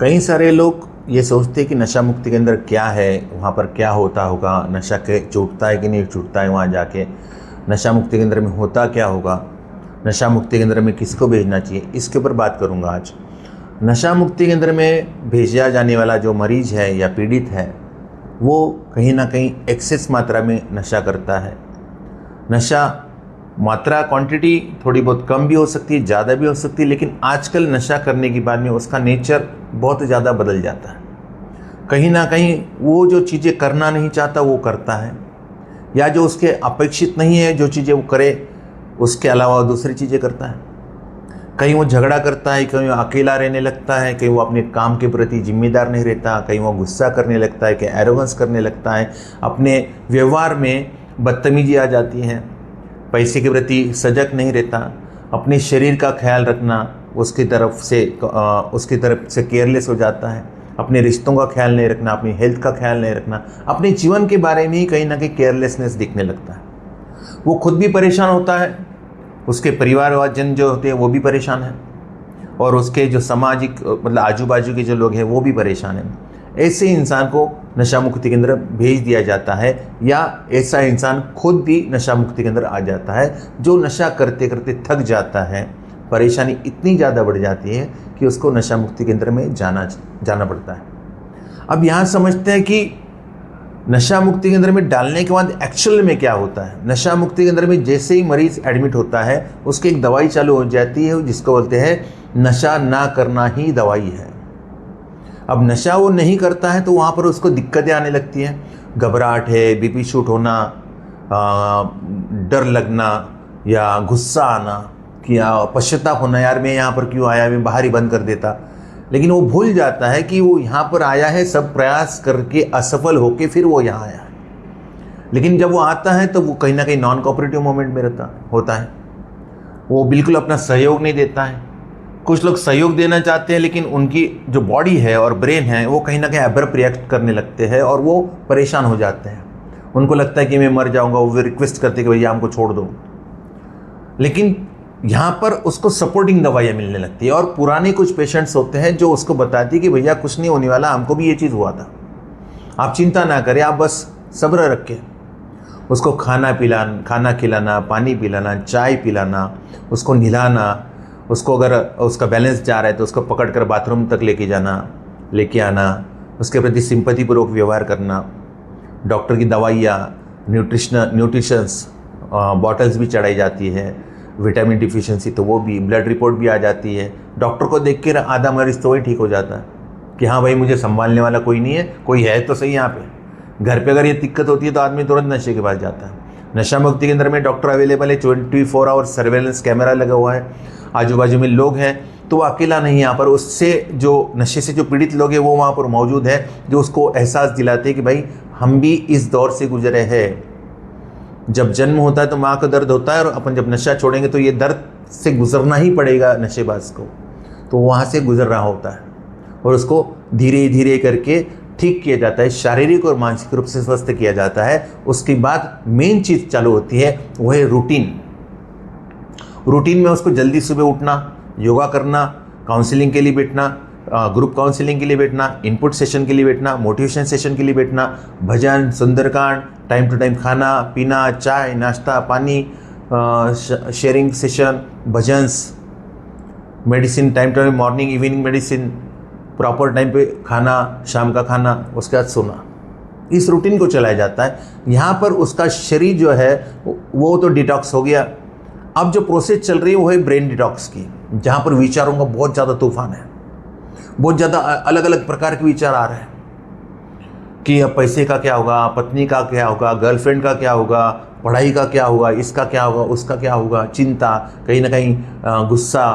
कई सारे लोग ये सोचते हैं कि नशा मुक्ति केंद्र क्या है, वहाँ पर क्या होता होगा, नशा के छूटता है कि नहीं छूटता है, वहाँ जाके नशा मुक्ति केंद्र में होता क्या होगा, नशा मुक्ति केंद्र में किसको भेजना चाहिए, इसके ऊपर बात करूँगा आज। नशा मुक्ति केंद्र में भेजा जाने वाला जो मरीज है या पीड़ित है वो कहीं ना कहीं एक्सेस मात्रा में नशा करता है। नशा मात्रा क्वांटिटी थोड़ी बहुत कम भी हो सकती है, ज़्यादा भी हो सकती है, लेकिन आजकल नशा करने के बाद में उसका नेचर बहुत ज़्यादा बदल जाता है। कहीं ना कहीं वो जो चीज़ें करना नहीं चाहता वो करता है, या जो उसके अपेक्षित नहीं है जो चीज़ें वो करे उसके अलावा दूसरी चीज़ें करता है। कहीं वो झगड़ा करता है, कहीं वो अकेला रहने लगता है, कहीं वो अपने काम के प्रति जिम्मेदार नहीं रहता, कहीं वो गुस्सा करने लगता है, कहीं एरोगेंस करने लगता है, अपने व्यवहार में बदतमीजी आ जाती है, पैसे के प्रति सजग नहीं रहता, अपने शरीर का ख्याल रखना उसकी तरफ से केयरलेस हो जाता है, अपने रिश्तों का ख्याल नहीं रखना, अपनी हेल्थ का ख्याल नहीं रखना, अपने जीवन के बारे में ही कहीं ना कहीं केयरलेसनेस दिखने लगता है। वो खुद भी परेशान होता है, उसके परिवारजन जो होते हैं वो भी परेशान है, और उसके जो सामाजिक मतलब आजू बाजू के जो लोग हैं वो भी परेशान हैं। ऐसे इंसान को नशा मुक्ति केंद्र भेज दिया जाता है, या ऐसा इंसान खुद भी नशा मुक्ति केंद्र आ जाता है जो नशा करते करते थक जाता है, परेशानी इतनी ज़्यादा बढ़ जाती है कि उसको नशा मुक्ति केंद्र में जाना पड़ता है। अब यहाँ समझते हैं कि नशा मुक्ति केंद्र में डालने के बाद एक्चुअल में क्या होता है। नशा मुक्ति केंद्र में जैसे ही मरीज एडमिट होता है उसकी एक दवाई चालू हो जाती है जिसको बोलते हैं नशा ना करना ही दवाई है। अब नशा वो नहीं करता है तो वहाँ पर उसको दिक्कतें आने लगती हैं, घबराहट है, बीपी शूट होना, डर लगना या गुस्सा आना, कि पश्चाताप होना, यार मैं यहाँ पर क्यों आया, मैं बाहर ही बंद कर देता। लेकिन वो भूल जाता है कि वो यहाँ पर आया है सब प्रयास करके असफल होके फिर वो यहाँ आया है। लेकिन जब वो आता है तो वो कहीं ना कहीं नॉन कोऑपरेटिव मोमेंट में होता है, वो बिल्कुल अपना सहयोग नहीं देता है। कुछ लोग सहयोग देना चाहते हैं लेकिन उनकी जो बॉडी है और ब्रेन है वो कहीं ना कहीं एब्रप्ट रिएक्ट करने लगते हैं और वो परेशान हो जाते हैं। उनको लगता है कि मैं मर जाऊँगा, वो रिक्वेस्ट करते हैं कि भैया हमको छोड़ दो। लेकिन यहाँ पर उसको सपोर्टिंग दवाइयाँ मिलने लगती है, और पुराने कुछ पेशेंट्स होते हैं जो उसको बताती है कि भैया कुछ नहीं होने वाला, हमको भी ये चीज़ हुआ था, आप चिंता ना करें, आप बस सब्र रखें। उसको खाना खिलाना, पानी पिलाना, चाय पिलाना, उसको नहलाना, उसको अगर उसका बैलेंस जा रहा है तो उसको पकड़ कर बाथरूम तक लेके आना, उसके प्रति सिंपैथीपूर्वक व्यवहार करना, डॉक्टर की दवाइयाँ, न्यूट्रिशंस बॉटल्स भी चढ़ाई जाती है, विटामिन डिफिशिएंसी तो वो भी, ब्लड रिपोर्ट भी आ जाती है। डॉक्टर को देख कर आधा मरीज तो वही ठीक हो जाता है कि हाँ भाई मुझे संभालने वाला कोई नहीं है, कोई है तो सही यहाँ पे। घर पे अगर ये दिक्कत होती है तो आदमी तुरंत नशे के पास जाता है। नशा मुक्ति केंद्र में डॉक्टर अवेलेबल है, 24 आवर सर्वेलेंस कैमरा लगा हुआ है, आजू बाजू में लोग हैं, तो वो अकेला नहीं है यहाँ पर। उससे जो नशे से जो पीड़ित लोग हैं वो वहाँ पर मौजूद है, जो उसको एहसास दिलाते हैं कि भाई हम भी इस दौर से गुजरे हैं। जब जन्म होता है तो माँ का दर्द होता है, और अपन जब नशा छोड़ेंगे तो ये दर्द से गुजरना ही पड़ेगा नशेबाज को, तो वहाँ से गुजर रहा होता है, और उसको धीरे धीरे करके ठीक किया जाता है, शारीरिक और मानसिक रूप से स्वस्थ किया जाता है। उसके बाद मेन चीज़ चालू होती है, वो है रूटीन में उसको जल्दी सुबह उठना, योगा करना, काउंसलिंग के लिए बैठना, ग्रुप काउंसलिंग के लिए बैठना, इनपुट सेशन के लिए बैठना, मोटिवेशन सेशन के लिए बैठना, bhajan, Sunderkand, time to time खाना पीना, चाय नाश्ता पानी, sharing session, bhajans, medicine time to time, morning evening medicine, proper time पे खाना, शाम का खाना, उसके बाद सोना। इस रूटीन को चलाया जाता है। यहाँ पर उसका शरीर जो है वो तो डिटॉक्स हो गया। अब जो प्रोसेस चल रही है वो है ब्रेन डिटॉक्स की, जहाँ पर विचारों का बहुत ज़्यादा तूफान है, बहुत ज़्यादा अलग अलग प्रकार के विचार आ रहे हैं कि अब पैसे का क्या होगा, पत्नी का क्या होगा, गर्लफ्रेंड का क्या होगा, पढ़ाई का क्या होगा, इसका क्या होगा, उसका क्या होगा, चिंता, कहीं ना कहीं गुस्सा,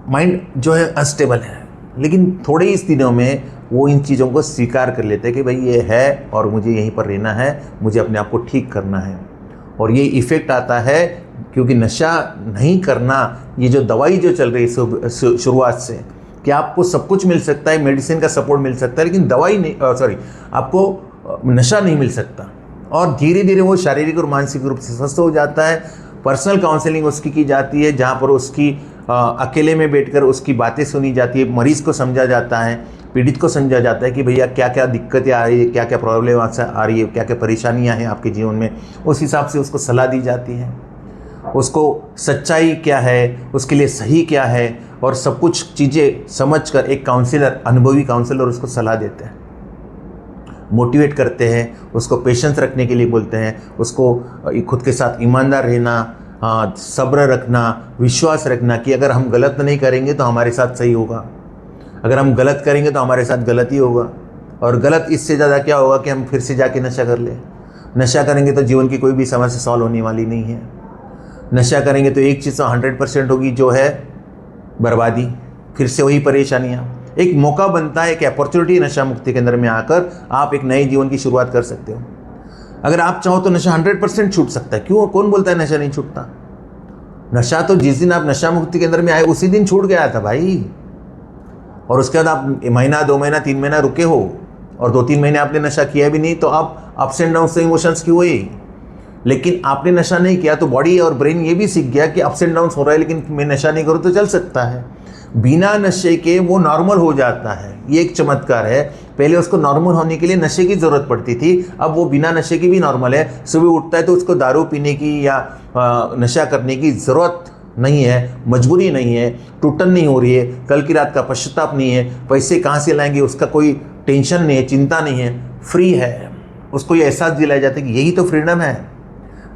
माइंड जो है अनस्टेबल है। लेकिन थोड़े इस दिनों में वो इन चीज़ों को स्वीकार कर लेते हैं कि भाई ये है और मुझे यहीं पर रहना है, मुझे अपने आप को ठीक करना है। और ये इफ़ेक्ट आता है क्योंकि नशा नहीं करना, ये जो दवाई जो चल रही है शुरुआत से कि आपको सब कुछ मिल सकता है, मेडिसिन का सपोर्ट मिल सकता है, लेकिन दवाई नहीं, आपको नशा नहीं मिल सकता। और धीरे धीरे वो शारीरिक और मानसिक रूप से स्वस्थ हो जाता है। पर्सनल काउंसलिंग उसकी की जाती है, जहाँ पर उसकी अकेले में बैठकर उसकी बातें सुनी जाती है, मरीज़ को समझा जाता है, पीड़ित को समझा जाता है कि भैया क्या क्या दिक्कतें आ रही है, क्या क्या प्रॉब्लम आ रही है, क्या क्या परेशानियां हैं आपके जीवन में, उस हिसाब से उसको सलाह दी जाती है। उसको सच्चाई क्या है, उसके लिए सही क्या है, और सब कुछ चीज़ें समझकर एक काउंसलर, अनुभवी काउंसलर उसको सलाह देते हैं, मोटिवेट करते हैं, उसको पेशेंस रखने के लिए बोलते हैं, उसको खुद के साथ ईमानदार रहना, सब्र रखना, विश्वास रखना कि अगर हम गलत नहीं करेंगे तो हमारे साथ सही होगा, अगर हम गलत करेंगे तो हमारे साथ गलत ही होगा, और गलत इससे ज़्यादा क्या होगा कि हम फिर से जाके नशा कर लें। नशा करेंगे तो जीवन की कोई भी समस्या सॉल्व होने वाली नहीं है। नशा करेंगे तो एक चीज़ तो 100% होगी, जो है बर्बादी, फिर से वही परेशानियाँ। एक मौका बनता है, एक अपॉर्चुनिटी नशा मुक्ति केंद्र में आकर आप एक नए जीवन की शुरुआत कर सकते हो। अगर आप चाहो तो नशा 100% छूट सकता है। क्यों, कौन बोलता है नशा नहीं छूटता? नशा तो जिस दिन आप नशा मुक्ति केंद्र में आए उसी दिन छूट गया था भाई, और उसके बाद आप महीना, 2 महीना, 3 महीना रुके हो, और 2-3 महीने आपने नशा किया भी नहीं, तो आप अप्स एंड डाउन से इमोशंस क्यों हुए? लेकिन आपने नशा नहीं किया तो बॉडी और ब्रेन ये भी सीख गया कि अप्स एंड डाउन हो रहा है, लेकिन मैं नशा नहीं करूँ तो चल सकता है। बिना नशे के वो नॉर्मल हो जाता है। ये एक चमत्कार है। पहले उसको नॉर्मल होने के लिए नशे की ज़रूरत पड़ती थी, अब वो बिना नशे की भी नॉर्मल है। सुबह उठता है तो उसको दारू पीने की या नशा करने की ज़रूरत नहीं है, मजबूरी नहीं है, टूटन नहीं हो रही है, कल की रात का पश्चाताप नहीं है, पैसे कहाँ से लाएंगे उसका कोई टेंशन नहीं है, चिंता नहीं है, फ्री है। उसको ये एहसास दिलाया जाता है कि यही तो फ्रीडम है।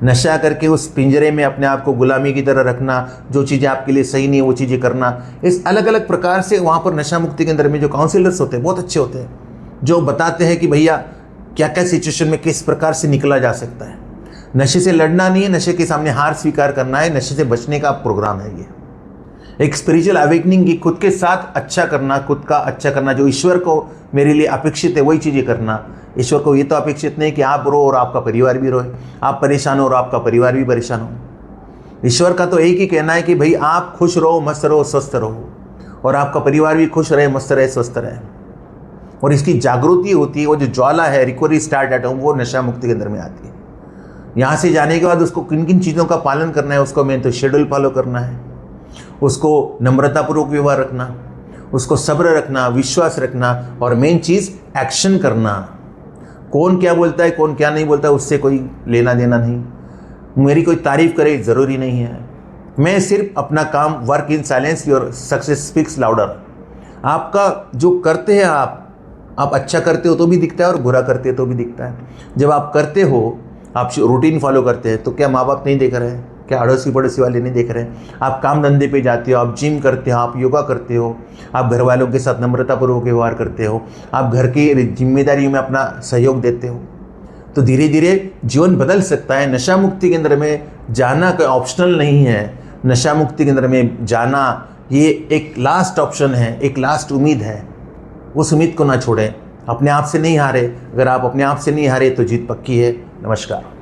नशा करके उस पिंजरे में अपने आप को गुलामी की तरह रखना, जो चीज़ें आपके लिए सही नहीं है वो चीज़ें करना, इस अलग अलग प्रकार से वहाँ पर नशा मुक्ति के अंदर में जो काउंसलर्स होते हैं बहुत अच्छे होते हैं, जो बताते हैं कि भैया क्या क्या सिचुएशन में किस प्रकार से निकला जा सकता है। नशे से लड़ना नहीं है, नशे के सामने हार स्वीकार करना है, नशे से बचने का प्रोग्राम है ये। एक स्पिरिचुअल अवेकनिंग की, खुद के साथ अच्छा करना, खुद का अच्छा करना, जो ईश्वर को मेरे लिए अपेक्षित है वही चीज़ें करना। ईश्वर को ये तो अपेक्षित नहीं कि आप रो और आपका परिवार भी रोए, आप परेशान हो और आपका परिवार भी परेशान हो। ईश्वर का तो एक ही कहना है कि भाई आप खुश रहो, मस्त रहो, स्वस्थ रहो, और आपका परिवार भी खुश रहे, मस्त रहे, स्वस्थ रहे। और इसकी जागृति होती है, वो जो ज्वाला है, रिकवरी स्टार्ट एट होम, वो नशा मुक्ति के अंदर में आती है। यहाँ से जाने के बाद उसको किन किन चीज़ों का पालन करना है, उसको मेन तो शेड्यूल फॉलो करना है, उसको नम्रतापूर्वक व्यवहार रखना, उसको सब्र रखना, विश्वास रखना, और मेन चीज़ एक्शन करना। कौन क्या बोलता है, कौन क्या नहीं बोलता है, उससे कोई लेना देना नहीं। मेरी कोई तारीफ करे ज़रूरी नहीं है। मैं सिर्फ अपना काम, work in silence your success speaks louder. आपका जो करते हैं आप अच्छा करते हो तो भी दिखता है, और बुरा करते हो तो भी दिखता है। जब आप करते हो, आप रूटीन फॉलो करते हैं, तो क्या माँ बाप नहीं देख रहे हैं? क्या अड़ोसी पड़ोसी वाले नहीं देख रहे हैं? आप काम धंधे पे जाते हो, आप जिम करते हो, आप योगा करते हो, आप घर वालों के साथ नम्रतापूर्वक व्यवहार करते हो, आप घर की जिम्मेदारियों में अपना सहयोग देते हो, तो धीरे धीरे जीवन बदल सकता है। नशा मुक्ति केंद्र में जाना कोई ऑप्शनल नहीं है। नशा मुक्ति केंद्र में जाना ये एक लास्ट ऑप्शन है, एक लास्ट उम्मीद है। उस उम्मीद को ना छोड़ें। अपने आप से नहीं हारे। अगर आप अपने आप से नहीं हारे तो जीत पक्की है। नमस्कार।